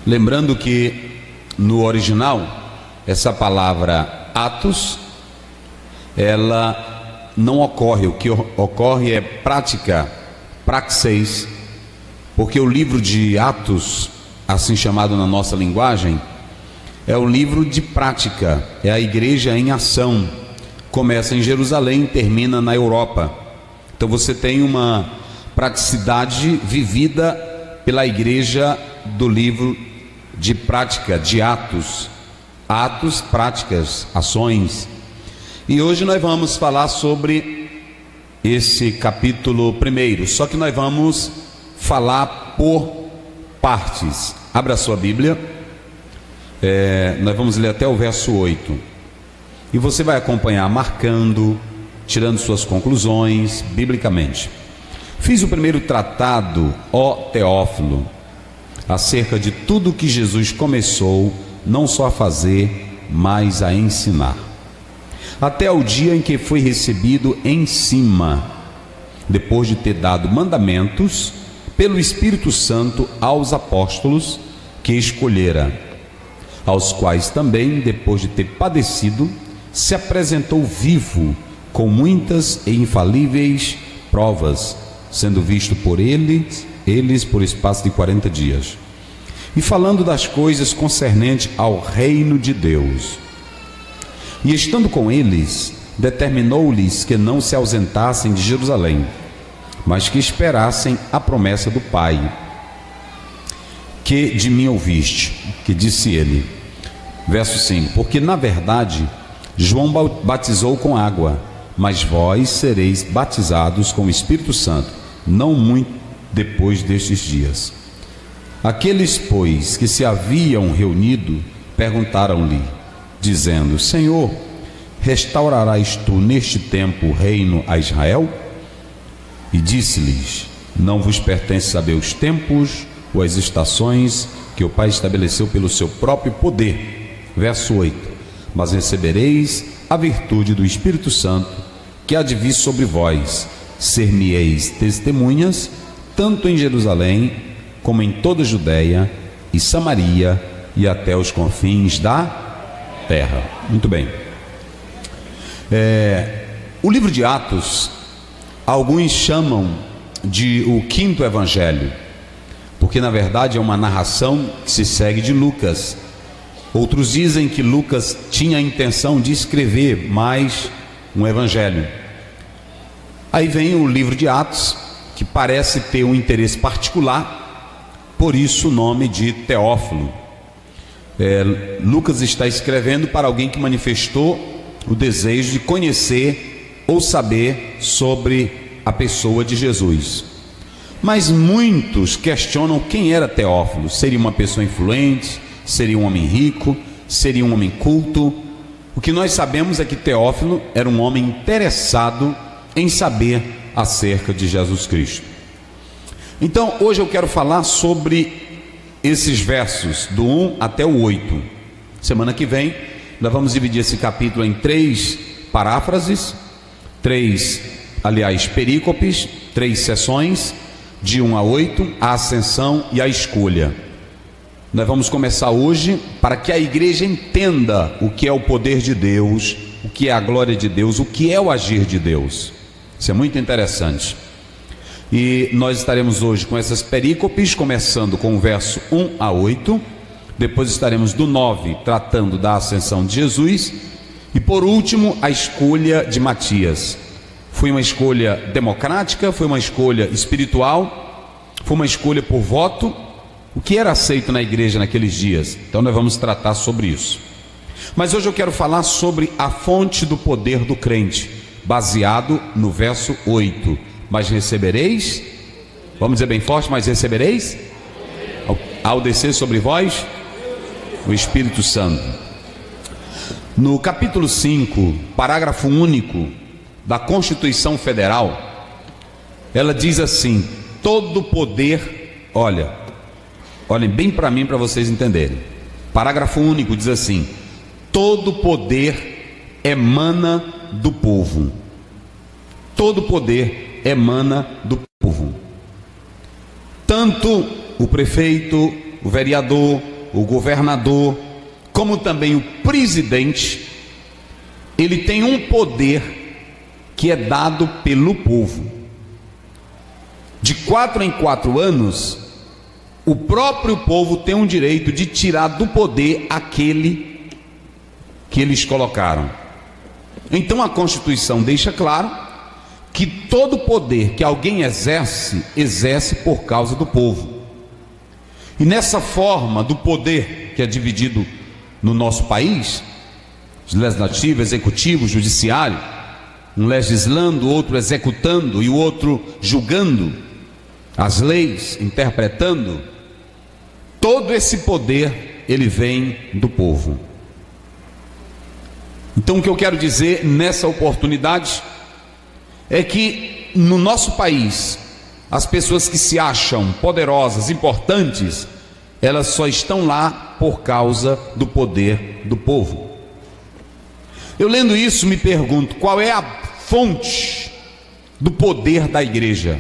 Lembrando que no original, essa palavra atos, ela não ocorre. O que ocorre é prática, praxeis, porque o livro de Atos, assim chamado na nossa linguagem, é o livro de prática, é a igreja em ação. Começa em Jerusalém e termina na Europa. Então você tem uma praticidade vivida pela igreja do livro de prática, de Atos. Atos, práticas, ações. E hoje nós vamos falar sobre esse capítulo primeiro, só que nós vamos falar por partes. Abra a sua Bíblia, nós vamos ler até o verso 8. E você vai acompanhar marcando, tirando suas conclusões, biblicamente. Fiz o primeiro tratado, ó Teófilo, acerca de tudo que Jesus começou, não só a fazer, mas a ensinar, até o dia em que foi recebido em cima, depois de ter dado mandamentos pelo Espírito Santo aos apóstolos que escolhera, aos quais também, depois de ter padecido, se apresentou vivo, com muitas e infalíveis provas, sendo visto por eles por espaço de 40 dias, e falando das coisas concernentes ao reino de Deus. E estando com eles, determinou-lhes que não se ausentassem de Jerusalém, mas que esperassem a promessa do Pai, que de mim ouviste, que disse ele. Verso 5: porque na verdade João batizou com água, mas vós sereis batizados com o Espírito Santo, não muito depois destes dias. Aqueles, pois, que se haviam reunido, perguntaram-lhe, dizendo: Senhor, restaurarás tu neste tempo o reino a Israel? E disse-lhes: não vos pertence saber os tempos ou as estações que o Pai estabeleceu pelo seu próprio poder. Verso 8: mas recebereis a virtude do Espírito Santo, que há de vir sobre vós. Ser-me-eis testemunhas, tanto em Jerusalém, como em toda a Judeia e Samaria, e até os confins da terra. Muito bem. O livro de Atos, alguns chamam de o quinto evangelho, porque na verdade é uma narração que se segue de Lucas. Outros dizem que Lucas tinha a intenção de escrever mais um evangelho. Aí vem o livro de Atos, que parece ter um interesse particular, por isso o nome de Teófilo. Lucas está escrevendo para alguém que manifestou o desejo de conhecer ou saber sobre a pessoa de Jesus. Mas muitos questionam quem era Teófilo. Seria uma pessoa influente? Seria um homem rico? Seria um homem culto? O que nós sabemos é que Teófilo era um homem interessado em saber acerca de Jesus Cristo. Então hoje eu quero falar sobre esses versos do 1 até o 8. Semana que vem nós vamos dividir esse capítulo em 3 paráfrases, 3 perícopes, 3 sessões, de 1 a 8, a ascensão e a escolha. Nós vamos começar hoje para que a igreja entenda o que é o poder de Deus, o que é a glória de Deus, o que é o agir de Deus. Isso é muito interessante. E nós estaremos hoje com essas perícopes, começando com o verso 1 a 8. Depois estaremos do 9, tratando da ascensão de Jesus. E por último, a escolha de Matias. Foi uma escolha democrática, foi uma escolha espiritual, foi uma escolha por voto. O que era aceito na igreja naqueles dias? Então nós vamos tratar sobre isso. Mas hoje eu quero falar sobre a fonte do poder do crente, baseado no verso 8. Mas recebereis, vamos dizer bem forte, mas recebereis ao descer sobre vós o Espírito Santo. No capítulo 5, parágrafo único da Constituição Federal, ela diz assim: todo poder, olhem bem para mim para vocês entenderem. Parágrafo único diz assim: todo poder emana do povo. Todo poder emana do povo. Tanto o prefeito, o vereador, o governador, como também o presidente, ele tem um poder que é dado pelo povo. De 4 em 4 anos, o próprio povo tem um direito de tirar do poder aquele que eles colocaram. Então a Constituição deixa claro que todo poder que alguém exerce, exerce por causa do povo. E nessa forma do poder que é dividido no nosso país, legislativo, executivo, judiciário, um legislando, outro executando e o outro julgando as leis, interpretando, todo esse poder ele vem do povo. Então o que eu quero dizer nessa oportunidade é que no nosso país as pessoas que se acham poderosas, importantes, elas só estão lá por causa do poder do povo. Eu lendo isso me pergunto, qual é a fonte do poder da igreja?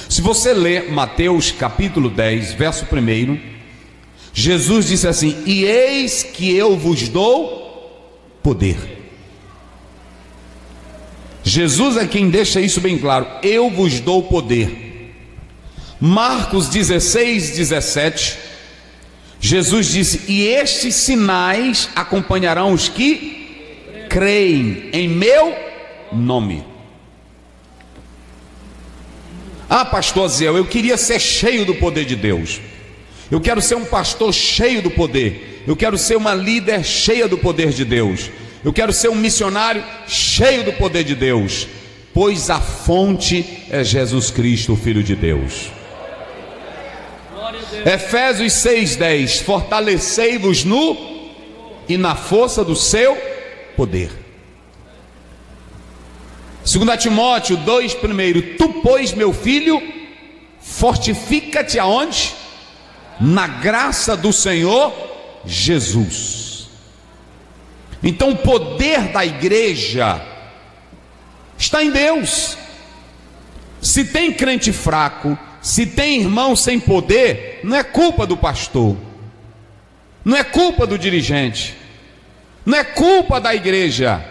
Se você ler Mateus capítulo 10, verso 1, Jesus disse assim: e eis que eu vos dou poder. Jesus é quem deixa isso bem claro, eu vos dou poder. Marcos 16, 17, Jesus disse: e estes sinais acompanharão os que creem em meu nome. Ah, pastor Zéu, eu queria ser cheio do poder de Deus. Eu quero ser um pastor cheio do poder. Eu quero ser uma líder cheia do poder de Deus. Eu quero ser um missionário cheio do poder de Deus. Pois a fonte é Jesus Cristo, o Filho de Deus. Efésios 6:10, fortalecei-vos no e na força do seu poder. 2 Timóteo 2:1, tu pois meu filho, fortifica-te aonde? Na graça do Senhor Jesus. Então o poder da igreja está em Deus. Se tem crente fraco, se tem irmão sem poder, não é culpa do pastor, não é culpa do dirigente, não é culpa da igreja,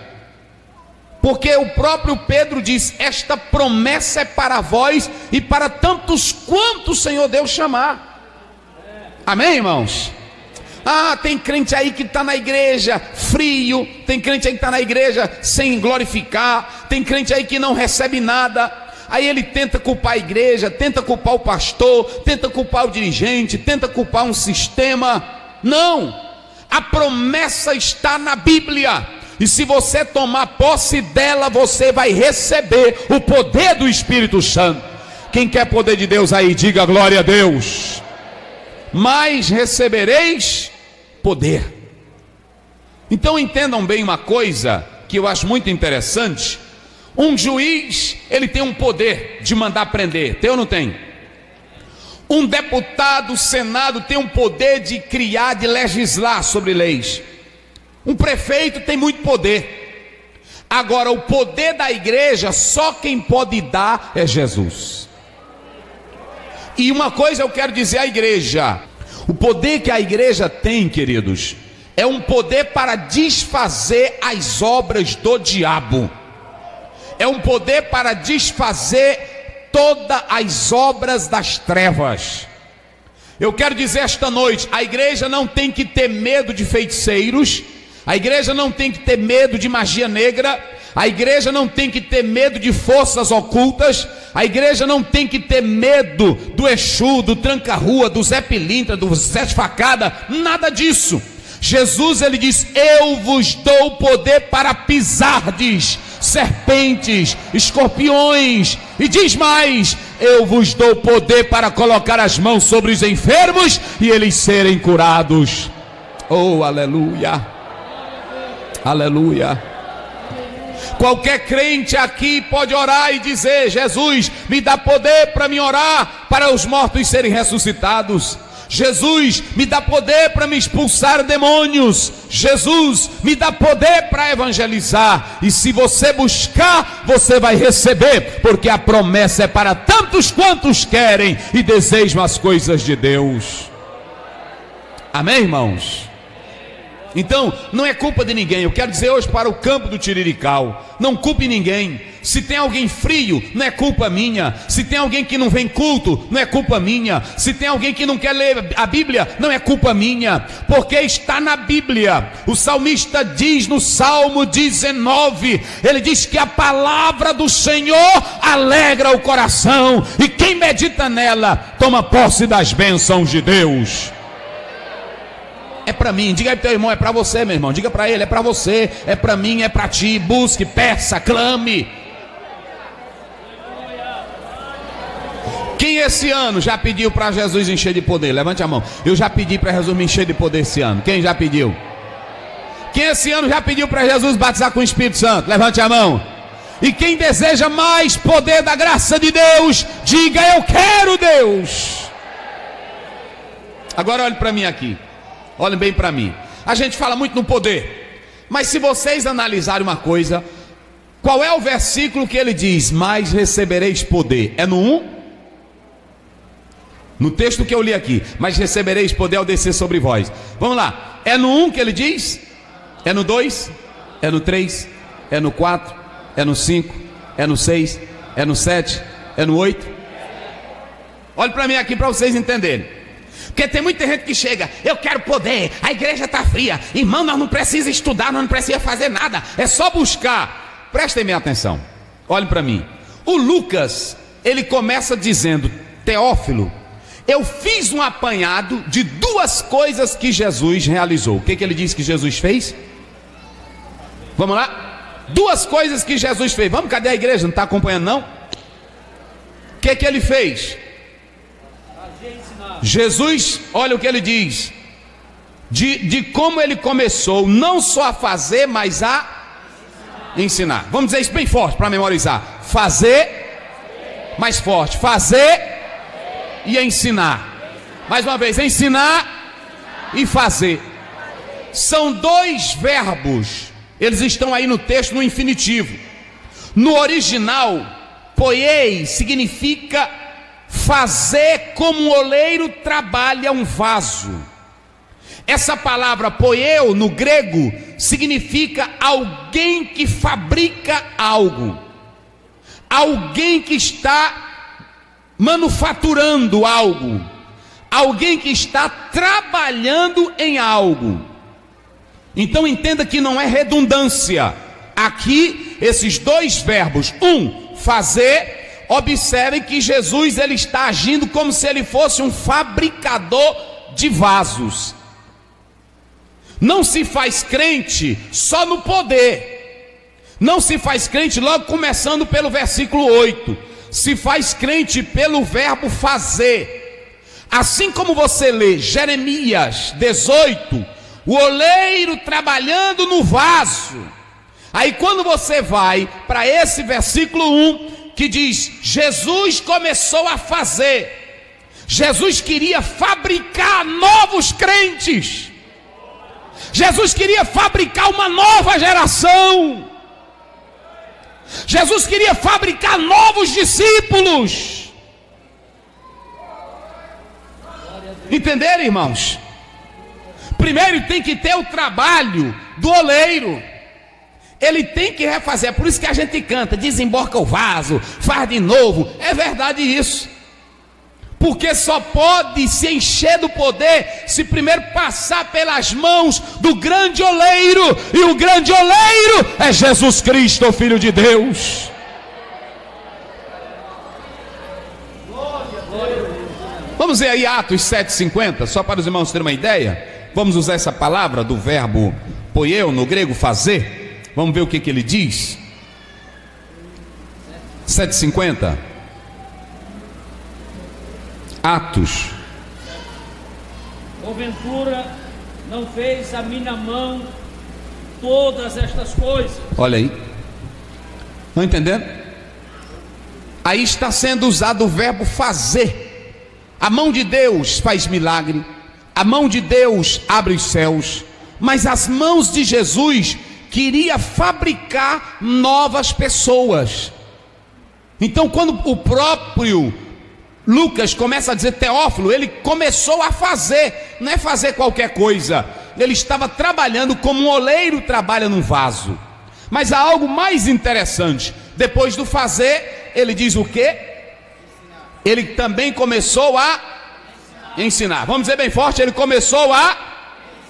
porque o próprio Pedro diz: esta promessa é para vós e para tantos quanto o Senhor Deus chamar. Amém, irmãos? Ah, tem crente aí que está na igreja frio, tem crente aí que está na igreja sem glorificar, tem crente aí que não recebe nada. Aí ele tenta culpar a igreja, tenta culpar o pastor, tenta culpar o dirigente, tenta culpar um sistema. Não, a promessa está na Bíblia, e se você tomar posse dela, você vai receber o poder do Espírito Santo. Quem quer poder de Deus aí, diga glória a Deus. Mas recebereis poder. Então entendam bem uma coisa que eu acho muito interessante. Um juiz, ele tem um poder de mandar prender, tem ou não tem? Um deputado, o Senado tem um poder de criar, de legislar sobre leis. Um prefeito tem muito poder. Agora o poder da igreja, só quem pode dar é Jesus. E uma coisa eu quero dizer à igreja: o poder que a igreja tem, queridos, é um poder para desfazer as obras do diabo. É um poder para desfazer todas as obras das trevas. Eu quero dizer esta noite: a igreja não tem que ter medo de feiticeiros, a igreja não tem que ter medo de magia negra, a igreja não tem que ter medo de forças ocultas, a igreja não tem que ter medo do Exu, do tranca-rua, do Zé Pilintra, do Zé Facada, nada disso. Jesus, ele diz: eu vos dou poder para pisardes serpentes, escorpiões, e diz mais: eu vos dou poder para colocar as mãos sobre os enfermos e eles serem curados. Oh, aleluia, aleluia. Qualquer crente aqui pode orar e dizer: Jesus, me dá poder para me orar para os mortos serem ressuscitados. Jesus, me dá poder para me expulsar demônios. Jesus, me dá poder para evangelizar. E se você buscar, você vai receber, porque a promessa é para tantos quantos querem e desejam as coisas de Deus. Amém, irmãos? Então, não é culpa de ninguém. Eu quero dizer hoje para o campo do Tirirical: não culpe ninguém. Se tem alguém frio, não é culpa minha. Se tem alguém que não vem culto, não é culpa minha. Se tem alguém que não quer ler a Bíblia, não é culpa minha, porque está na Bíblia. O salmista diz no Salmo 19, ele diz que a palavra do Senhor alegra o coração, e quem medita nela toma posse das bênçãos de Deus. É para mim. Diga aí pro teu irmão: é para você, meu irmão. Diga para ele: é para você, é para mim, é para ti. Busque, peça, clame. Quem esse ano já pediu para Jesus encher de poder? Levante a mão. Eu já pedi para Jesus me encher de poder esse ano. Quem já pediu? Quem esse ano já pediu para Jesus batizar com o Espírito Santo? Levante a mão. E quem deseja mais poder da graça de Deus, diga: eu quero, Deus. Agora olhe para mim aqui. Olhem bem para mim. A gente fala muito no poder, mas se vocês analisarem uma coisa, qual é o versículo que ele diz: mas recebereis poder? É no 1? No texto que eu li aqui: mas recebereis poder ao descer sobre vós. Vamos lá. É no 1 que ele diz? É no 2? É no 3? É no 4? É no 5? É no 6? É no 7? É no 8? Olhe para mim aqui para vocês entenderem. Porque tem muita gente que chega: eu quero poder, a igreja está fria, irmão, nós não precisamos estudar, nós não precisamos fazer nada, é só buscar. Prestem bem atenção, olhem para mim. O Lucas, ele começa dizendo: Teófilo, eu fiz um apanhado de duas coisas que Jesus realizou. O que ele disse que Jesus fez? Vamos lá? Duas coisas que Jesus fez. Vamos, cadê a igreja? Não está acompanhando não? O que ele fez? Jesus, olha o que ele diz, de como ele começou, não só a fazer, mas a ensinar. Vamos dizer isso bem forte para memorizar: fazer, mais forte, fazer e ensinar. Mais uma vez: ensinar e fazer. São dois verbos, eles estão aí no texto no infinitivo. No original, poiei significa fazer como um oleiro trabalha um vaso. Essa palavra poieu no grego significa alguém que fabrica algo, alguém que está manufaturando algo, alguém que está trabalhando em algo. Então entenda que não é redundância. Aqui esses dois verbos: fazer. Observem que Jesus, ele está agindo como se ele fosse um fabricador de vasos. Não se faz crente só no poder. Não se faz crente logo começando pelo versículo 8. Se faz crente pelo verbo fazer. Assim como você lê Jeremias 18, o oleiro trabalhando no vaso. Aí quando você vai para esse versículo 1, que diz: Jesus começou a fazer. Jesus queria fabricar novos crentes. Jesus queria fabricar uma nova geração. Jesus queria fabricar novos discípulos. Entenderam, irmãos? Primeiro tem que ter o trabalho do oleiro. Ele tem que refazer. É por isso que a gente canta: desemborca o vaso, faz de novo. É verdade isso. Porque só pode se encher do poder se primeiro passar pelas mãos do grande oleiro. E o grande oleiro é Jesus Cristo, o Filho de Deus. Vamos ver aí Atos 7,50, só para os irmãos terem uma ideia. Vamos usar essa palavra do verbo poieu, no grego fazer. Vamos ver o que ele diz. 7,50. Atos. Porventura não fez a minha mão todas estas coisas. Olha aí. Estão entendendo? Aí está sendo usado o verbo fazer. A mão de Deus faz milagre. A mão de Deus abre os céus. Mas as mãos de Jesus queria fabricar novas pessoas. Então quando o próprio Lucas começa a dizer Teófilo, ele começou a fazer, não é fazer qualquer coisa. Ele estava trabalhando como um oleiro trabalha num vaso. Mas há algo mais interessante. Depois do fazer, ele diz o quê? Ele também começou a ensinar. Vamos dizer bem forte, ele começou a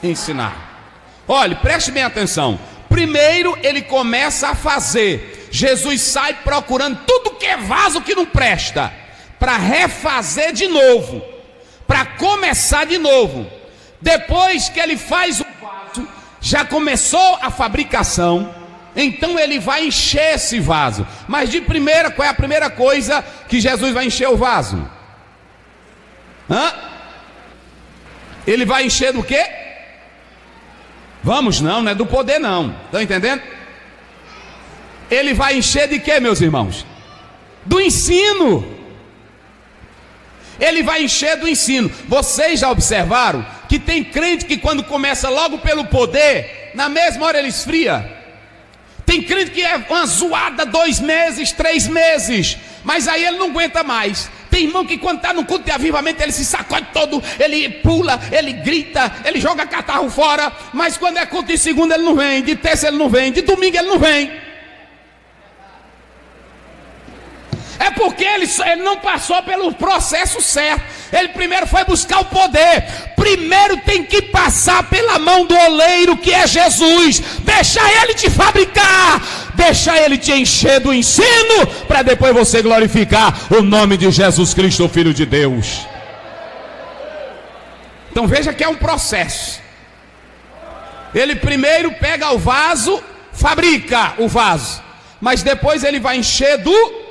ensinar. Olhe, preste bem atenção. Primeiro ele começa a fazer. Jesus sai procurando tudo que é vaso que não presta, para refazer de novo, para começar de novo. Depois que ele faz o vaso, já começou a fabricação, então ele vai encher esse vaso. Mas de primeira, qual é a primeira coisa que Jesus vai encher o vaso? Ele vai encher do quê? Vamos, não é do poder não, estão entendendo? Ele vai encher de quê, meus irmãos? Do ensino. Ele vai encher do ensino. Vocês já observaram que tem crente que quando começa logo pelo poder, na mesma hora ele esfria? Tem crente que é uma zoada 2 meses, 3 meses, mas aí ele não aguenta mais. Tem irmão que quando está no culto de avivamento, ele se sacode todo, ele pula, ele grita, ele joga catarro fora, mas quando é culto de segunda ele não vem, de terça ele não vem, de domingo ele não vem. É porque ele não passou pelo processo certo. Ele primeiro foi buscar o poder. Primeiro tem que passar pela mão do oleiro, que é Jesus. Deixa ele te fabricar, deixa ele te encher do ensino, para depois você glorificar o nome de Jesus Cristo, o Filho de Deus. Então veja que é um processo. Ele primeiro pega o vaso, fabrica o vaso, mas depois ele vai encher do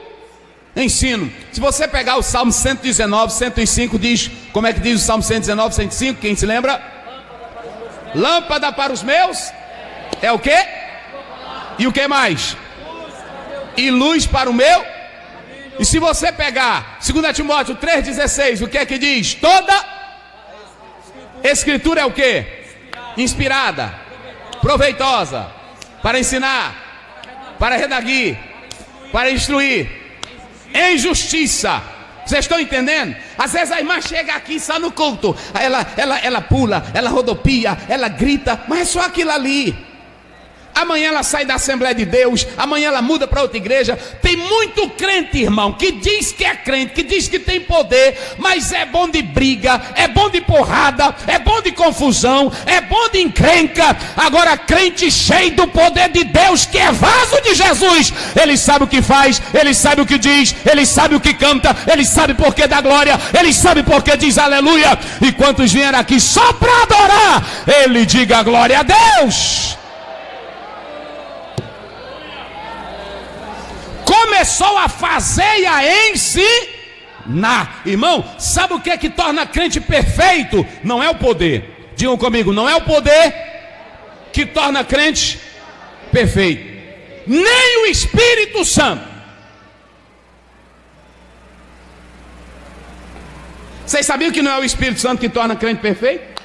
ensino. Se você pegar o Salmo 119, 105, diz, como é que diz o Salmo 119, 105, quem se lembra? Lâmpada para os meus, é o que? E o que mais? E luz para o meu. E se você pegar 2 Timóteo 3,16, o que é que diz? Toda Escritura é o que? Inspirada, proveitosa, para ensinar, para redarguir, para instruir em justiça. Vocês estão entendendo? Às vezes a irmã chega aqui só no culto, ela pula, ela rodopia, ela grita, mas é só aquilo ali. Amanhã ela sai da Assembleia de Deus, amanhã ela muda para outra igreja. Tem muito crente, irmão, que diz que é crente, que diz que tem poder, mas é bom de briga, é bom de porrada, é bom de confusão, é bom de encrenca. Agora crente cheio do poder de Deus, que é vaso de Jesus, ele sabe o que faz, ele sabe o que diz, ele sabe o que canta, ele sabe por que dá glória, ele sabe por que diz aleluia. E quantos vieram aqui só para adorar, ele diga glória a Deus. Começou a fazer e a ensinar. Irmão, sabe o que é que torna crente perfeito? Não é o poder. Digam comigo, não é o poder que torna crente perfeito, nem o Espírito Santo. Vocês sabiam que não é o Espírito Santo que torna crente perfeito?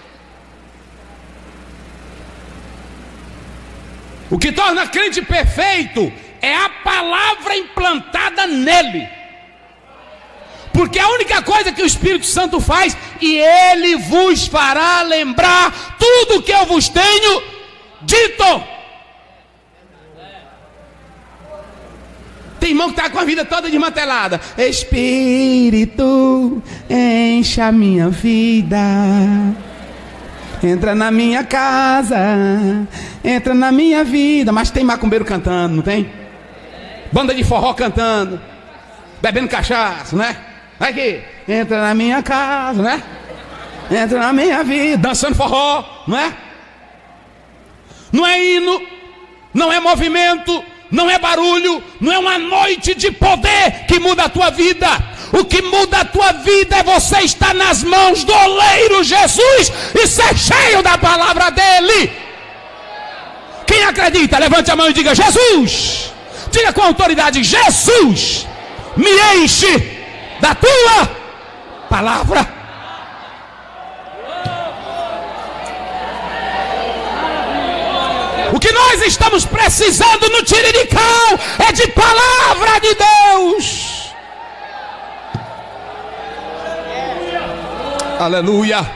O que torna crente perfeito é a palavra implantada nele. Porque a única coisa que o Espírito Santo faz, e ele vos fará lembrar tudo o que eu vos tenho dito. Tem irmão que está com a vida toda desmantelada. Espírito, enche a minha vida, entra na minha casa, entra na minha vida. Mas tem macumbeiro cantando, não tem? Banda de forró cantando, bebendo cachaça, né? Aqui, entra na minha casa, né? Entra na minha vida, dançando forró, não é? Não é hino, não é movimento, não é barulho, não é uma noite de poder que muda a tua vida. O que muda a tua vida é você estar nas mãos do oleiro Jesus e ser cheio da palavra dele. Quem acredita, levante a mão e diga: Jesus. Diga com autoridade: Jesus, me enche da tua palavra. O que nós estamos precisando no Tirirical é de palavra de Deus. Aleluia.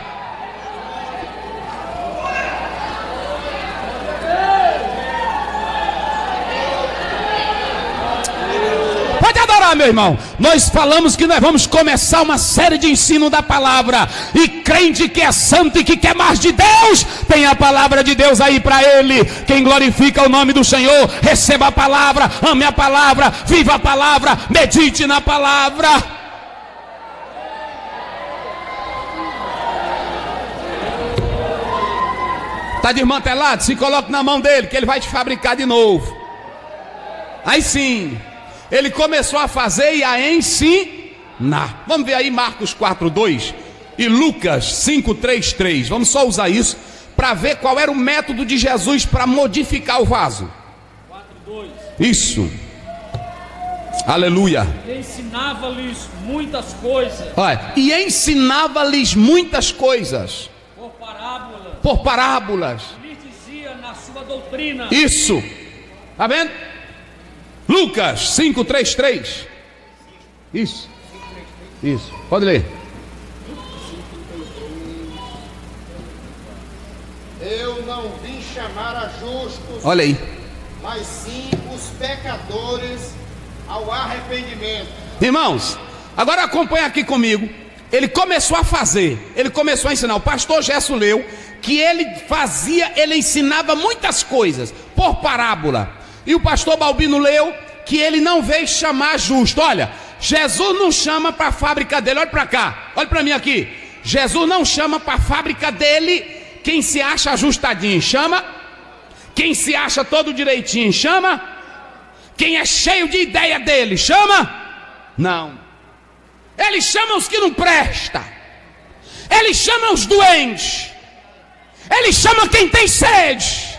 meu irmão, nós falamos que nós vamos começar uma série de ensino da palavra. E crente que é santo e que quer mais de Deus, tem a palavra de Deus aí para ele. Quem glorifica o nome do Senhor, receba a palavra, ame a palavra, viva a palavra, medite na palavra. Está desmantelado? Se coloque na mão dele, que ele vai te fabricar de novo. Aí sim, ele começou a fazer e a ensinar. Vamos ver aí Marcos 4:2 e Lucas 5:3. Vamos só usar isso para ver qual era o método de Jesus para modificar o vaso. 4:2. Isso. Aleluia. E ensinava-lhes muitas coisas. Olha, e ensinava-lhes muitas coisas. Por parábolas. Lhes dizia na sua doutrina. Isso. Está vendo? Lucas 5:3. Isso. Isso. Pode ler. Eu não vim chamar a justos, Olha aí. mas sim os pecadores ao arrependimento. Irmãos, agora acompanha aqui comigo. Ele começou a fazer, ele começou a ensinar. O pastor Gerson leu que ele ensinava muitas coisas por parábola. E o pastor Balbino leu que ele não veio chamar justo. Olha, Jesus não chama para a fábrica dele. Olha para cá, olha para mim aqui. Jesus não chama para a fábrica dele quem se acha ajustadinho, chama. Quem se acha todo direitinho, chama. Quem é cheio de ideia dele, chama. Não. Ele chama os que não prestam. Ele chama os doentes. Ele chama quem tem sede.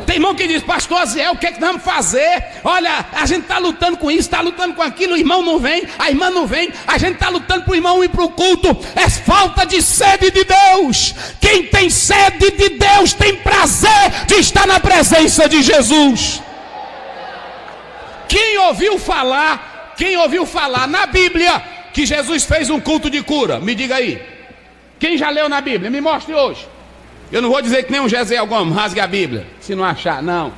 Tem irmão que diz: pastor Zé, o que é que nós vamos fazer? Olha, a gente está lutando com isso, está lutando com aquilo, o irmão não vem, a irmã não vem, a gente está lutando para o irmão ir para o culto. É falta de sede de Deus. Quem tem sede de Deus tem prazer de estar na presença de Jesus. Quem ouviu falar na Bíblia que Jesus fez um culto de cura? Me diga aí. Quem já leu na Bíblia? Me mostre hoje. Eu não vou dizer que nem um Jezeel Gomes, rasgue a Bíblia, se não achar, não.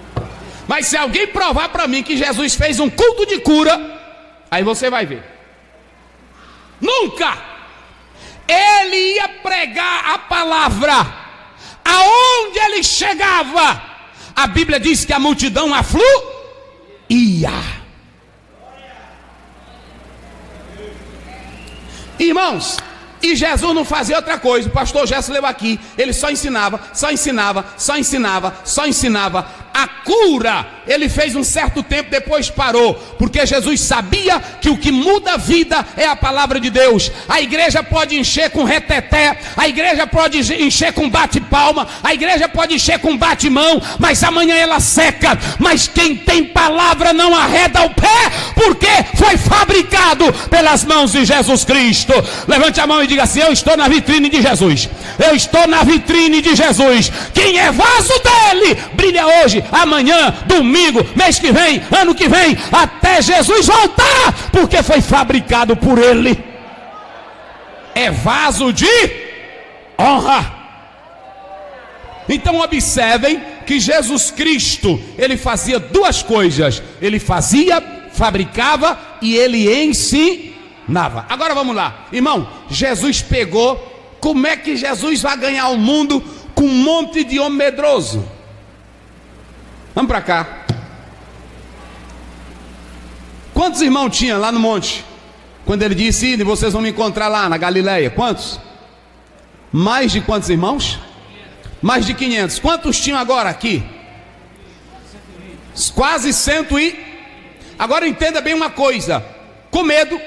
Mas se alguém provar para mim que Jesus fez um culto de cura, aí você vai ver. Nunca. Ele ia pregar a palavra. Aonde ele chegava, a Bíblia diz que a multidão afluía. Irmãos, e Jesus não fazia outra coisa. O pastor Gerson leu aqui. Ele só ensinava. A cura ele fez um certo tempo, depois parou, porque Jesus sabia que o que muda a vida é a palavra de Deus. A igreja pode encher com reteté, a igreja pode encher com bate-palma, a igreja pode encher com bate-mão, mas amanhã ela seca. Mas quem tem palavra não arreda o pé, porque foi fabricado pelas mãos de Jesus Cristo. Levante a mão e diga assim: eu estou na vitrine de Jesus. Eu estou na vitrine de Jesus. Quem é vaso dele brilha hoje, amanhã, domingo, mês que vem, ano que vem, até Jesus voltar, porque foi fabricado por ele. É vaso de honra. Então observem que Jesus Cristo, ele fazia duas coisas. Ele fazia, fabricava e ele ensinava. Agora vamos lá, irmão. Jesus pegou. Como é que Jesus vai ganhar o mundo com um monte de homem medroso? Vamos para cá. Quantos irmãos tinha lá no monte? Quando ele disse: "Ide, vocês vão me encontrar lá na Galileia." Quantos? Mais de quantos irmãos? Mais de 500. Quantos tinham agora aqui? Quase 100 e... Agora entenda bem uma coisa. Com medo,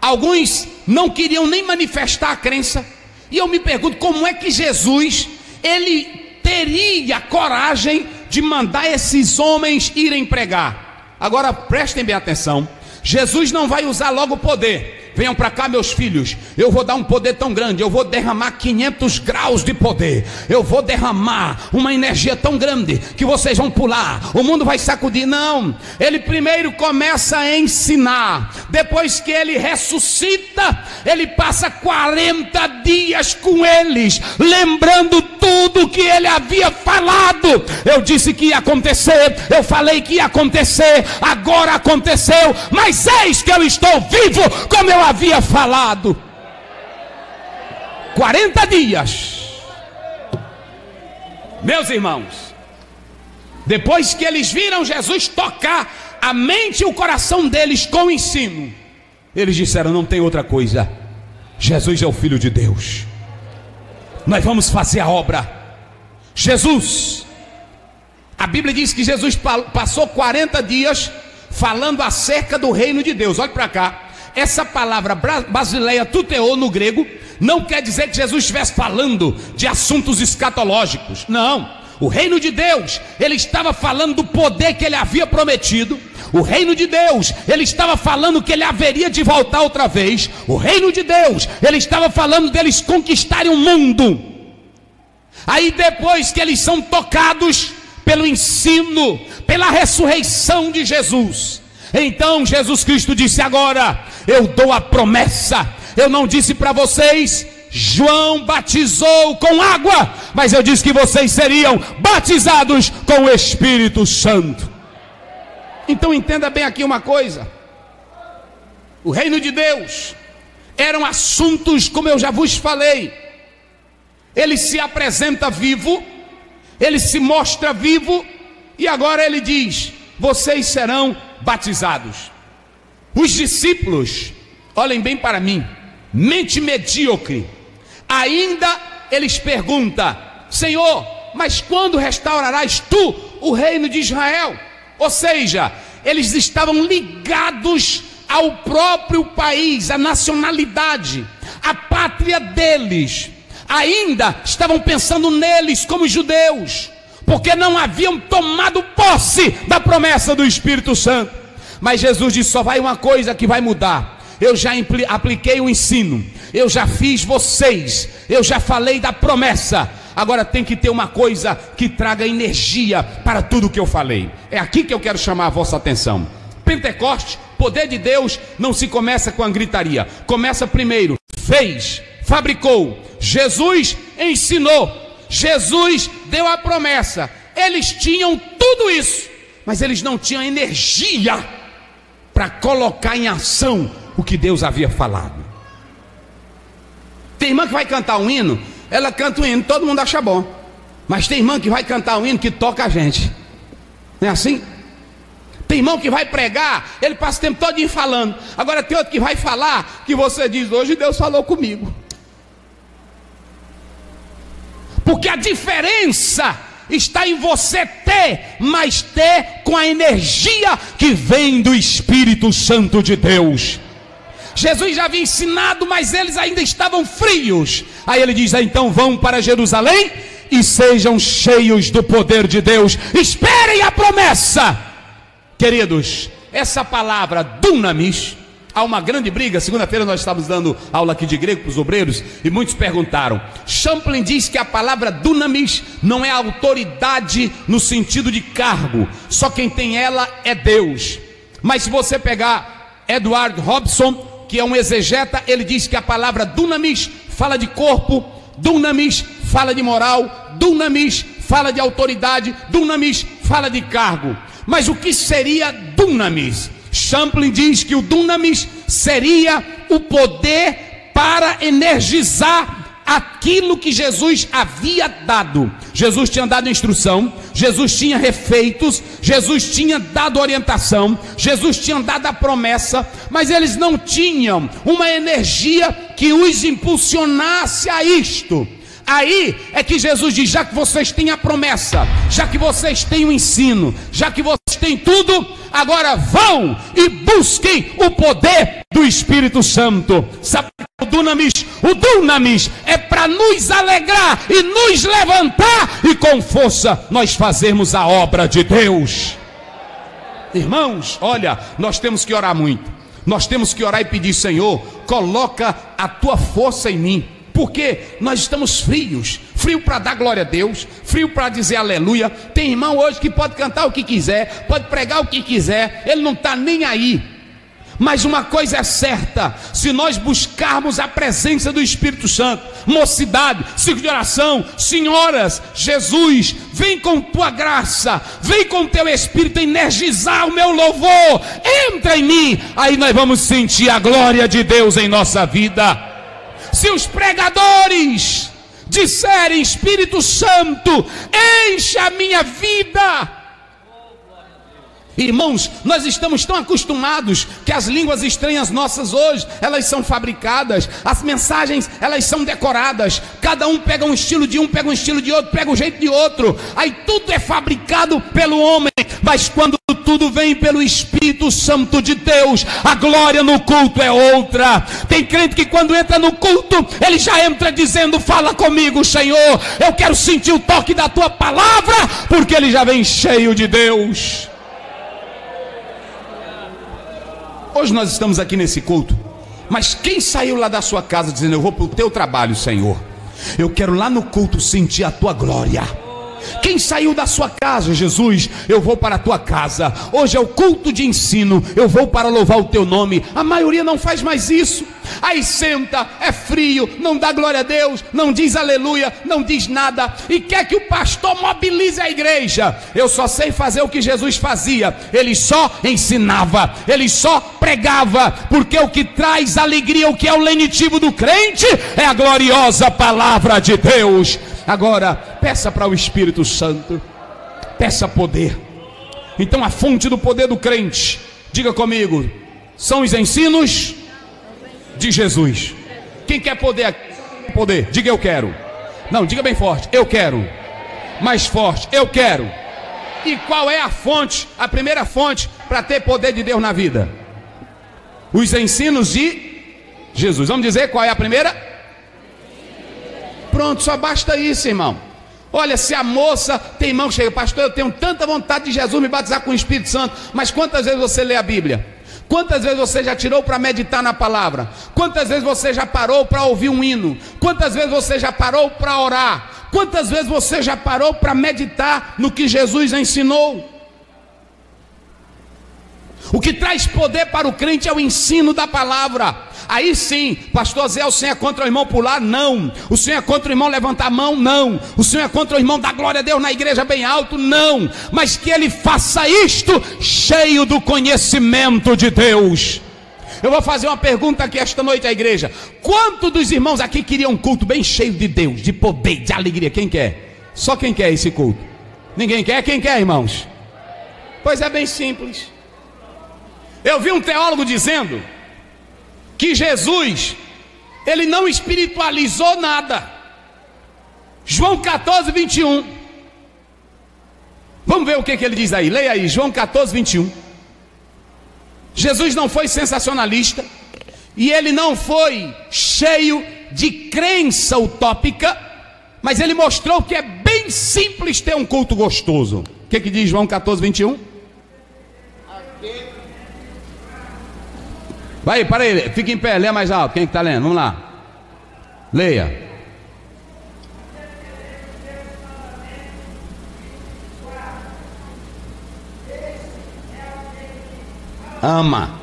alguns não queriam nem manifestar a crença. E eu me pergunto, como é que Jesus, ele teria coragem de mandar esses homens irem pregar? Agora prestem bem atenção. Jesus não vai usar logo o poder. Venham para cá, meus filhos, eu vou dar um poder tão grande, eu vou derramar 500 graus de poder, eu vou derramar uma energia tão grande que vocês vão pular, o mundo vai sacudir. Não, ele primeiro começa a ensinar. Depois que ele ressuscita, ele passa 40 dias com eles, lembrando tudo tudo que ele havia falado. Eu disse que ia acontecer, eu falei que ia acontecer, agora aconteceu, mas eis que eu estou vivo como eu havia falado. 40 dias. Meus irmãos, depois que eles viram Jesus tocar a mente e o coração deles com o ensino, eles disseram: não tem outra coisa, Jesus é o Filho de Deus, nós vamos fazer a obra. Jesus, a Bíblia diz que Jesus passou 40 dias falando acerca do reino de Deus. Olha para cá, essa palavra basileia tuteou no grego não quer dizer que Jesus estivesse falando de assuntos escatológicos, não. O reino de Deus, ele estava falando do poder que ele havia prometido. O reino de Deus, ele estava falando que ele haveria de voltar outra vez. O reino de Deus, ele estava falando deles conquistarem o mundo. Aí depois que eles são tocados pelo ensino, pela ressurreição de Jesus, então Jesus Cristo disse: agora eu dou a promessa. Eu não disse para vocês, João batizou com água, mas eu disse que vocês seriam batizados com o Espírito Santo. Então entenda bem aqui uma coisa: o reino de Deus eram assuntos, como eu já vos falei, ele se apresenta vivo, ele se mostra vivo, e agora ele diz: vocês serão batizados. Os discípulos, olhem bem para mim, mente medíocre, ainda eles perguntam: Senhor, mas quando restaurarás tu o reino de Israel? Ou seja, eles estavam ligados ao próprio país, à nacionalidade, à pátria deles. Ainda estavam pensando neles como judeus, porque não haviam tomado posse da promessa do Espírito Santo. Mas Jesus disse: só vai uma coisa que vai mudar. Eu já apliquei o ensino, eu já fiz vocês, eu já falei da promessa. Agora tem que ter uma coisa que traga energia para tudo que eu falei. É aqui que eu quero chamar a vossa atenção. Pentecoste, poder de Deus, não se começa com a gritaria. Começa primeiro, fez, fabricou. Jesus ensinou, Jesus deu a promessa. Eles tinham tudo isso, mas eles não tinham energia para colocar em ação o que Deus havia falado. Tem irmã que vai cantar um hino, ela canta um hino, todo mundo acha bom. Mas tem irmã que vai cantar um hino que toca a gente. Não é assim? Tem irmão que vai pregar, ele passa o tempo todo falando. Agora tem outro que vai falar, que você diz: hoje Deus falou comigo. Porque a diferença está em você ter, mas ter com a energia que vem do Espírito Santo de Deus. Jesus já havia ensinado, mas eles ainda estavam frios. Aí ele diz: então vão para Jerusalém e sejam cheios do poder de Deus. Esperem a promessa. Queridos, essa palavra dunamis, há uma grande briga. Segunda-feira nós estávamos dando aula aqui de grego para os obreiros e muitos perguntaram. Champlin diz que a palavra dunamis não é autoridade no sentido de cargo, só quem tem ela é Deus. Mas se você pegar Edward Robson, que é um exegeta, ele diz que a palavra dunamis fala de corpo, dunamis fala de moral, dunamis fala de autoridade, dunamis fala de cargo. Mas o que seria dunamis? Champlin diz que o dunamis seria o poder para energizar aquilo que Jesus havia dado. Jesus tinha dado instrução, Jesus tinha refeitos, Jesus tinha dado orientação, Jesus tinha dado a promessa, mas eles não tinham uma energia que os impulsionasse a isto. Aí é que Jesus diz: já que vocês têm a promessa, já que vocês têm o ensino, já que vocês têm tudo, agora vão e busquem o poder do Espírito Santo. Sabe o dunamis? O dunamis é para nos alegrar e nos levantar, e com força nós fazermos a obra de Deus. Irmãos, olha, nós temos que orar muito. Nós temos que orar e pedir: Senhor, coloca a tua força em mim. Porque nós estamos frios, frio para dar glória a Deus, frio para dizer aleluia. Tem irmão hoje que pode cantar o que quiser, pode pregar o que quiser, ele não está nem aí. Mas uma coisa é certa: se nós buscarmos a presença do Espírito Santo, mocidade, ciclo de oração, senhoras, Jesus, vem com tua graça, vem com teu Espírito energizar o meu louvor, entra em mim, aí nós vamos sentir a glória de Deus em nossa vida. Se os pregadores disserem: Espírito Santo, enche a minha vida. Irmãos, nós estamos tão acostumados que as línguas estranhas nossas hoje, elas são fabricadas, as mensagens, elas são decoradas, cada um pega um estilo de um, pega um estilo de outro, pega um jeito de outro, aí tudo é fabricado pelo homem. Mas quando tudo vem pelo Espírito Santo de Deus, a glória no culto é outra. Tem crente que quando entra no culto, ele já entra dizendo: fala comigo, Senhor, eu quero sentir o toque da tua palavra, porque ele já vem cheio de Deus. Hoje nós estamos aqui nesse culto, mas quem saiu lá da sua casa dizendo: eu vou para o teu trabalho, Senhor, eu quero lá no culto sentir a tua glória? Quem saiu da sua casa: Jesus, eu vou para a tua casa, hoje é o culto de ensino, eu vou para louvar o teu nome. A maioria não faz mais isso. Aí senta, é frio, não dá glória a Deus, não diz aleluia, não diz nada, e quer que o pastor mobilize a igreja. Eu só sei fazer o que Jesus fazia. Ele só ensinava, ele só pregava, porque o que traz alegria, o que é o lenitivo do crente, é a gloriosa palavra de Deus. Agora, peça para o Espírito Santo, peça poder. Então a fonte do poder do crente, diga comigo, são os ensinos de Jesus. Quem quer poder? Poder, diga eu quero. Não, diga bem forte, eu quero. Mais forte, eu quero. E qual é a fonte, a primeira fonte para ter poder de Deus na vida? Os ensinos de Jesus. Vamos dizer qual é a primeira? Pronto, só basta isso, irmão. Olha, se a moça tem irmão, chega: pastor, eu tenho tanta vontade de Jesus me batizar com o Espírito Santo, mas quantas vezes você lê a Bíblia? Quantas vezes você já tirou para meditar na palavra? Quantas vezes você já parou para ouvir um hino? Quantas vezes você já parou para orar? Quantas vezes você já parou para meditar no que Jesus ensinou? O que traz poder para o crente é o ensino da palavra. Aí sim, pastor Zé, o senhor é contra o irmão pular? Não. O senhor é contra o irmão levantar a mão? Não. O senhor é contra o irmão dar glória a Deus na igreja bem alto? Não. Mas que ele faça isto cheio do conhecimento de Deus. Eu vou fazer uma pergunta aqui esta noite à igreja: quantos dos irmãos aqui queriam um culto bem cheio de Deus, de poder, de alegria? Quem quer? Só quem quer esse culto? Ninguém quer? Quem quer, irmãos? Pois é bem simples. Eu vi um teólogo dizendo que Jesus, ele não espiritualizou nada. João 14, 21. Vamos ver o que ele diz aí. Leia aí, João 14, 21. Jesus não foi sensacionalista, e ele não foi cheio de crença utópica, mas ele mostrou que é bem simples ter um culto gostoso. O que diz João 14, 21? Vai, para aí, fica em pé, leia mais alto. Quem está lendo? Vamos lá. Leia. Ama.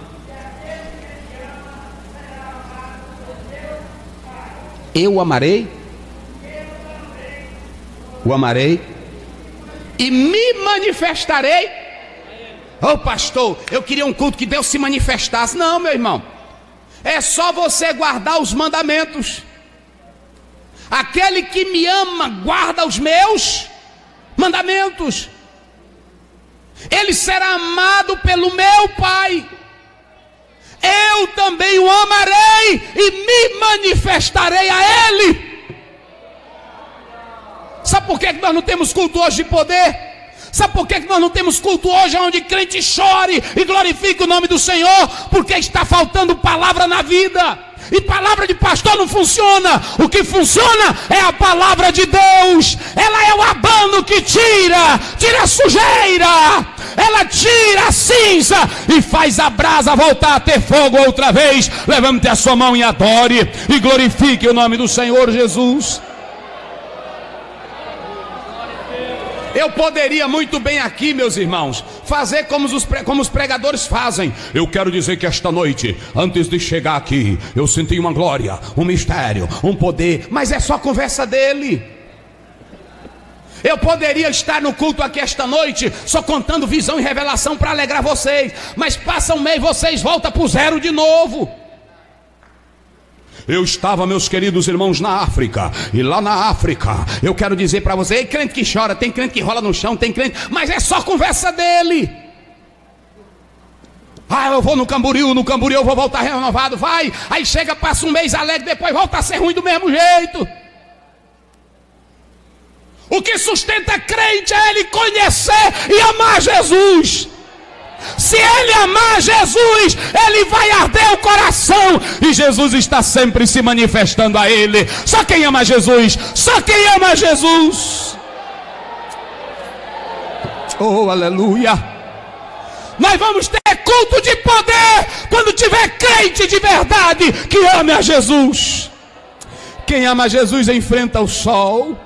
Eu amarei. O amarei. E me manifestarei. Ô pastor, eu queria um culto que Deus se manifestasse. Não, meu irmão, é só você guardar os mandamentos. Aquele que me ama guarda os meus mandamentos. Ele será amado pelo meu Pai. Eu também o amarei e me manifestarei a Ele. Sabe por que nós não temos culto hoje de poder? Sabe por que nós não temos culto hoje onde crente chore e glorifique o nome do Senhor? Porque está faltando palavra na vida. E palavra de pastor não funciona. O que funciona é a palavra de Deus. Ela é o abano que tira a sujeira. Ela tira a cinza e faz a brasa voltar a ter fogo outra vez. Levante a sua mão e adore e glorifique o nome do Senhor Jesus. Eu poderia muito bem aqui, meus irmãos, fazer como os pregadores fazem. Eu quero dizer que esta noite, antes de chegar aqui, eu senti uma glória, um mistério, um poder. Mas é só conversa dele. Eu poderia estar no culto aqui esta noite, só contando visão e revelação para alegrar vocês. Mas passa um mês, vocês voltam para o zero de novo. Eu estava, meus queridos irmãos, na África. E lá na África, eu quero dizer para você, tem crente que chora, tem crente que rola no chão, tem crente, mas é só conversa dele. Ah, eu vou no Camboriú eu vou voltar renovado. Vai, aí chega, passa um mês alegre, depois volta a ser ruim do mesmo jeito. O que sustenta crente é ele conhecer e amar Jesus. Se ele amar Jesus, ele vai arder o coração. E Jesus está sempre se manifestando a ele. Só quem ama Jesus, só quem ama Jesus. Oh, aleluia. Nós vamos ter culto de poder quando tiver crente de verdade que ame a Jesus. Quem ama Jesus enfrenta o sol.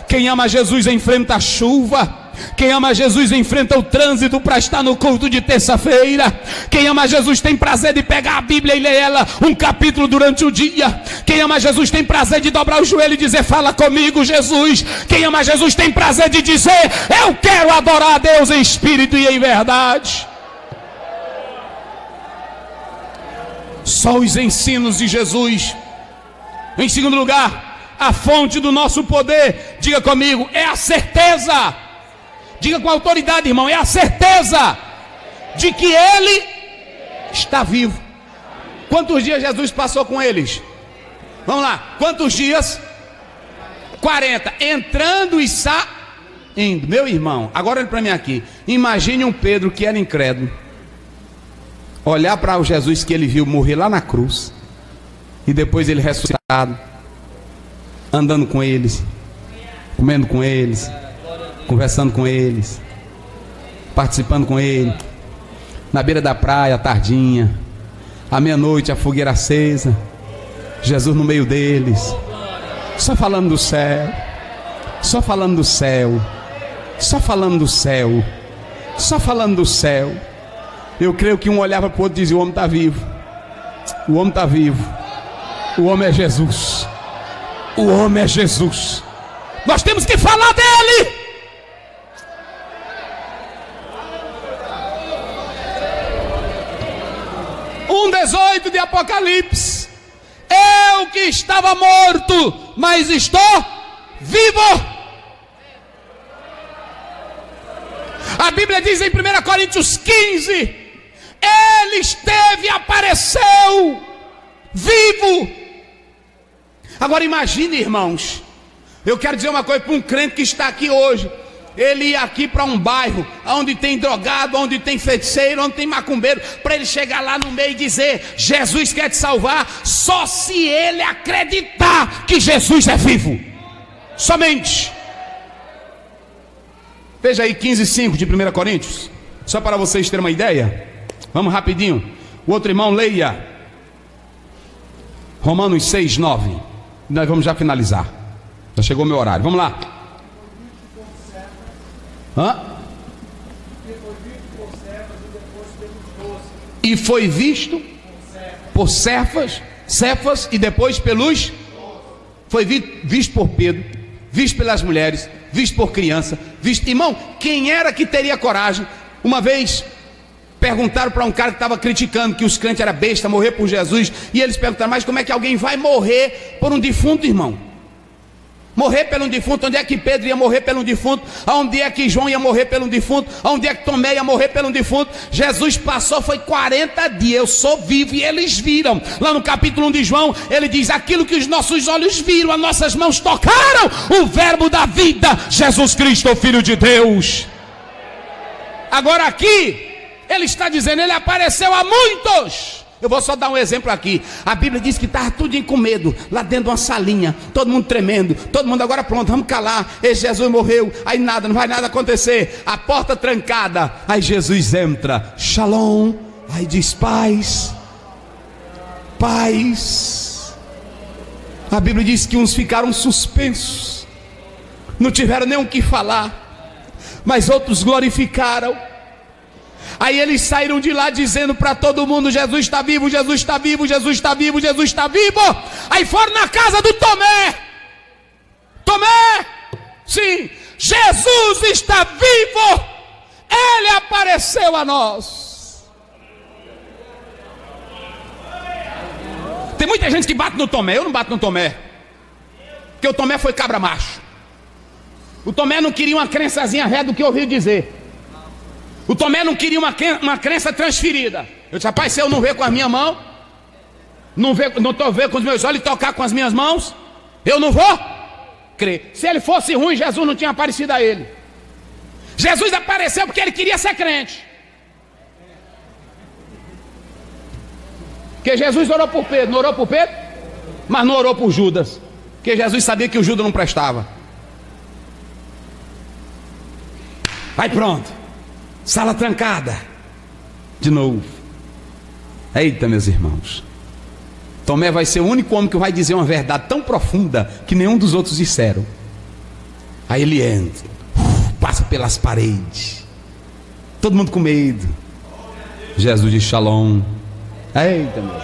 Quem ama Jesus enfrenta a chuva. Quem ama Jesus enfrenta o trânsito para estar no culto de terça-feira. Quem ama Jesus tem prazer de pegar a Bíblia e ler ela um capítulo durante o dia. Quem ama Jesus tem prazer de dobrar o joelho e dizer: fala comigo, Jesus. Quem ama Jesus tem prazer de dizer: eu quero adorar a Deus em espírito e em verdade. Só os ensinos de Jesus. Em segundo lugar, a fonte do nosso poder, diga comigo, é a certeza. Diga com autoridade, irmão, é a certeza de que ele está vivo. Quantos dias Jesus passou com eles? Vamos lá, quantos dias? 40, entrando e saindo. Meu irmão, agora olhe para mim aqui. Imagine um Pedro que era incrédulo, olhar para o Jesus que ele viu morrer lá na cruz, e depois ele ressuscitado, andando com eles, comendo com eles, conversando com eles, participando com ele, na beira da praia, à tardinha, à meia-noite, a fogueira acesa, Jesus no meio deles, só falando do céu, só falando do céu, só falando do céu, só falando do céu. Eu creio que um olhava para o outro e dizia: o homem está vivo, o homem está vivo, o homem é Jesus, o homem é Jesus. Nós temos que falar dele. 1:18 de Apocalipse: eu que estava morto, mas estou vivo. A Bíblia diz em 1 Coríntios 15: ele esteve, apareceu vivo. Agora imagine, irmãos, eu quero dizer uma coisa para um crente que está aqui hoje. Ele ia aqui para um bairro onde tem drogado, onde tem feiticeiro, onde tem macumbeiro, para ele chegar lá no meio e dizer: Jesus quer te salvar, só se ele acreditar que Jesus é vivo. Somente. Veja aí 15:5 de 1 Coríntios, só para vocês terem uma ideia. Vamos rapidinho. O outro irmão leia Romanos 6:9. Nós vamos já finalizar, já chegou o meu horário, vamos lá. E foi visto por Cefas e depois pelos. Foi visto por Pedro, visto pelas mulheres, visto por criança, visto. Irmão, quem era que teria coragem? Uma vez perguntaram para um cara que estava criticando que os crentes eram besta, morrer por Jesus, e eles perguntaram: mas como é que alguém vai morrer por um defunto, irmão? Morrer pelo defunto? Onde é que Pedro ia morrer pelo defunto? Onde é que João ia morrer pelo defunto? Onde é que Tomé ia morrer pelo defunto? Jesus passou, foi 40 dias, eu sou vivo, e eles viram. Lá no capítulo 1 de João, ele diz: aquilo que os nossos olhos viram, as nossas mãos tocaram, o verbo da vida, Jesus Cristo, o Filho de Deus. Agora aqui, ele está dizendo, ele apareceu a muitos. Eu vou só dar um exemplo aqui. A Bíblia diz que estava tudo com medo, lá dentro de uma salinha, todo mundo tremendo, todo mundo agora pronto, vamos calar. Esse Jesus morreu, aí nada, não vai nada acontecer. A porta trancada, aí Jesus entra, shalom, aí diz: paz, paz. A Bíblia diz que uns ficaram suspensos, não tiveram nem o que falar. mas outros glorificaram. Aí eles saíram de lá dizendo para todo mundo: Jesus está vivo, Jesus está vivo, Jesus está vivo, Jesus está vivo. Aí foram na casa do Tomé. Tomé, sim, Jesus está vivo, Ele apareceu a nós. Tem muita gente que bate no Tomé. Eu não bato no Tomé, porque o Tomé foi cabra macho. O Tomé não queria uma crençazinha ré do que ouviu dizer. O Tomé não queria uma crença transferida. Eu disse: rapaz, se eu não ver com as minhas mãos, não estou vendo com os meus olhos e tocar com as minhas mãos, eu não vou crer. Se ele fosse ruim, Jesus não tinha aparecido a ele. Jesus apareceu porque ele queria ser crente. Porque Jesus orou por Pedro. Não orou por Pedro? Mas não orou por Judas, porque Jesus sabia que o Judas não prestava. Aí pronto, sala trancada de novo. Eita, meus irmãos, Tomé vai ser o único homem que vai dizer uma verdade tão profunda que nenhum dos outros disseram. Aí ele entra, passa pelas paredes, todo mundo com medo. Jesus diz: Shalom. Eita, meu Deus.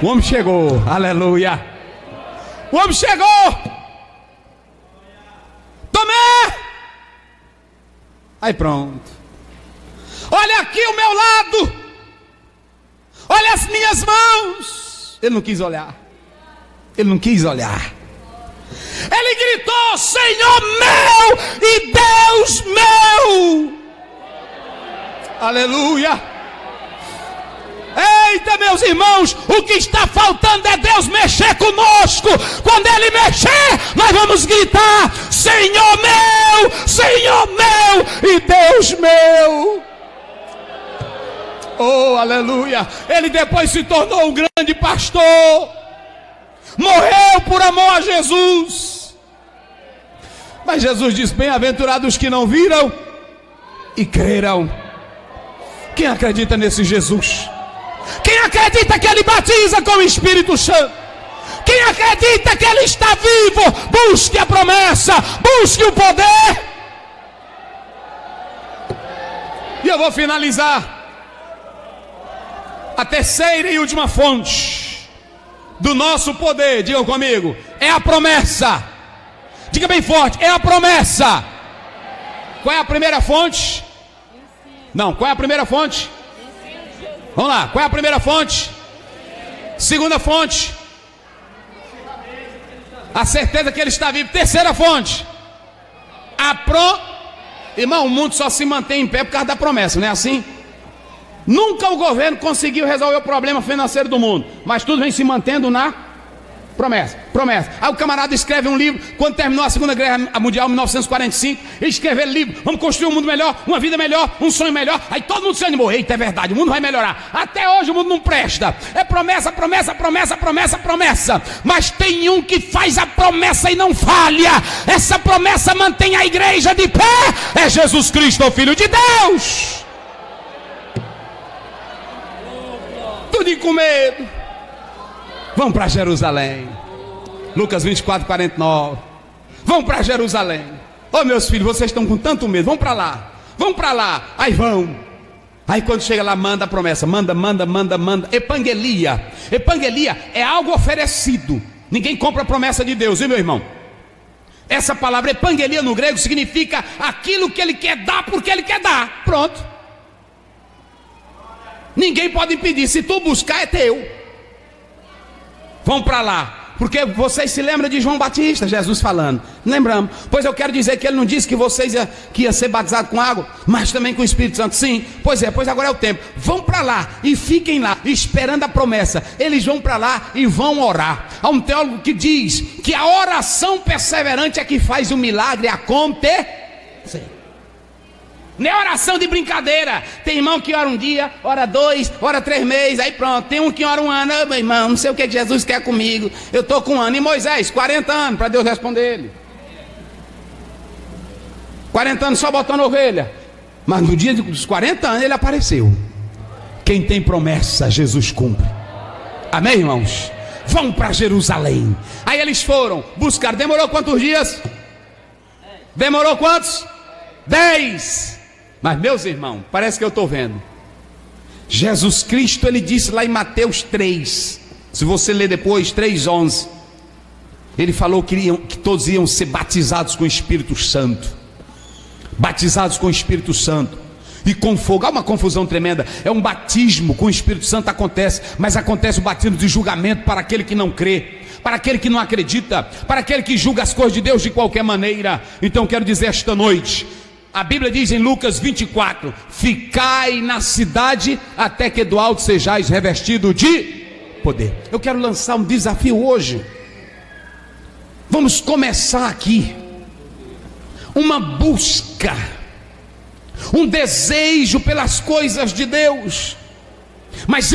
O homem chegou, aleluia. O homem chegou. Tomé. Aí pronto. Olha aqui o meu lado, olha as minhas mãos. Ele não quis olhar. Ele não quis olhar. Ele gritou: Senhor meu e Deus meu. Aleluia. Eita, meus irmãos, o que está faltando é Deus mexer conosco. Quando Ele mexer, nós vamos gritar: Senhor meu e Deus meu. Oh, aleluia. Ele depois se tornou um grande pastor, morreu por amor a Jesus. Mas Jesus diz: bem-aventurados os que não viram e creram. Quem acredita nesse Jesus? Quem acredita que Ele batiza com o Espírito Santo? Quem acredita que Ele está vivo? Busque a promessa, busque o poder. E eu vou finalizar. A terceira e última fonte do nosso poder, digam comigo, é a promessa. Diga bem forte: é a promessa. Qual é a primeira fonte? Não, qual é a primeira fonte? Vamos lá, qual é a primeira fonte? Segunda fonte, a certeza que Ele está vivo. Terceira fonte, Irmão, o mundo só se mantém em pé por causa da promessa, não é assim? Nunca o governo conseguiu resolver o problema financeiro do mundo, mas tudo vem se mantendo na promessa. Aí o camarada escreve um livro. Quando terminou a Segunda Guerra Mundial, em 1945, ele escreveu um livro: vamos construir um mundo melhor, uma vida melhor, um sonho melhor. Aí todo mundo se animou: eita, é verdade, o mundo vai melhorar. Até hoje o mundo não presta. É promessa. Mas tem um que faz a promessa e não falha. Essa promessa mantém a igreja de pé. É Jesus Cristo, o Filho de Deus. Tudo com medo. Vamos para Jerusalém. Lucas 24, 49. Vão para Jerusalém. Oh, meus filhos, vocês estão com tanto medo. Vão para lá. Vão para lá. Aí vão. Aí quando chega lá, manda a promessa. Manda. Epangelia. Epangelia é algo oferecido. Ninguém compra a promessa de Deus, viu, meu irmão? Essa palavra epangelia no grego significa aquilo que Ele quer dar porque Ele quer dar. Pronto. Ninguém pode impedir. Se tu buscar, é teu. Vão para lá, porque vocês se lembram de João Batista, Jesus falando. Lembramos. Pois eu quero dizer que ele não disse que vocês ia ser batizados com água, mas também com o Espírito Santo. Sim, pois agora é o tempo. Vão para lá e fiquem lá, esperando a promessa. Eles vão para lá e vão orar. Há um teólogo que diz que a oração perseverante é que faz o milagre acontecer. Não é oração de brincadeira. Tem irmão que ora um dia, ora 2, ora 3 meses, aí pronto. Tem um que ora um ano. Meu irmão, não sei o que Jesus quer comigo. Eu estou com 1 ano. E Moisés, 40 anos para Deus responder ele. 40 anos só botando ovelha. Mas no dia dos 40 anos ele apareceu. Quem tem promessa, Jesus cumpre. Amém, irmãos? Vão para Jerusalém. Aí eles foram buscar. Demorou quantos dias? Demorou quantos? 10. Mas meus irmãos, parece que eu estou vendo. Jesus Cristo, ele disse lá em Mateus 3, se você ler depois, 3:11, ele falou que todos iam ser batizados com o Espírito Santo. Batizados com o Espírito Santo e com fogo. Há uma confusão tremenda. É um batismo com o Espírito Santo, acontece, mas acontece o batismo de julgamento para aquele que não crê, para aquele que não acredita, para aquele que julga as coisas de Deus de qualquer maneira. Então quero dizer esta noite, a Bíblia diz em Lucas 24: ficai na cidade até que do alto sejais revestido de poder. Eu quero lançar um desafio hoje. Vamos começar aqui uma busca, um desejo pelas coisas de Deus, mas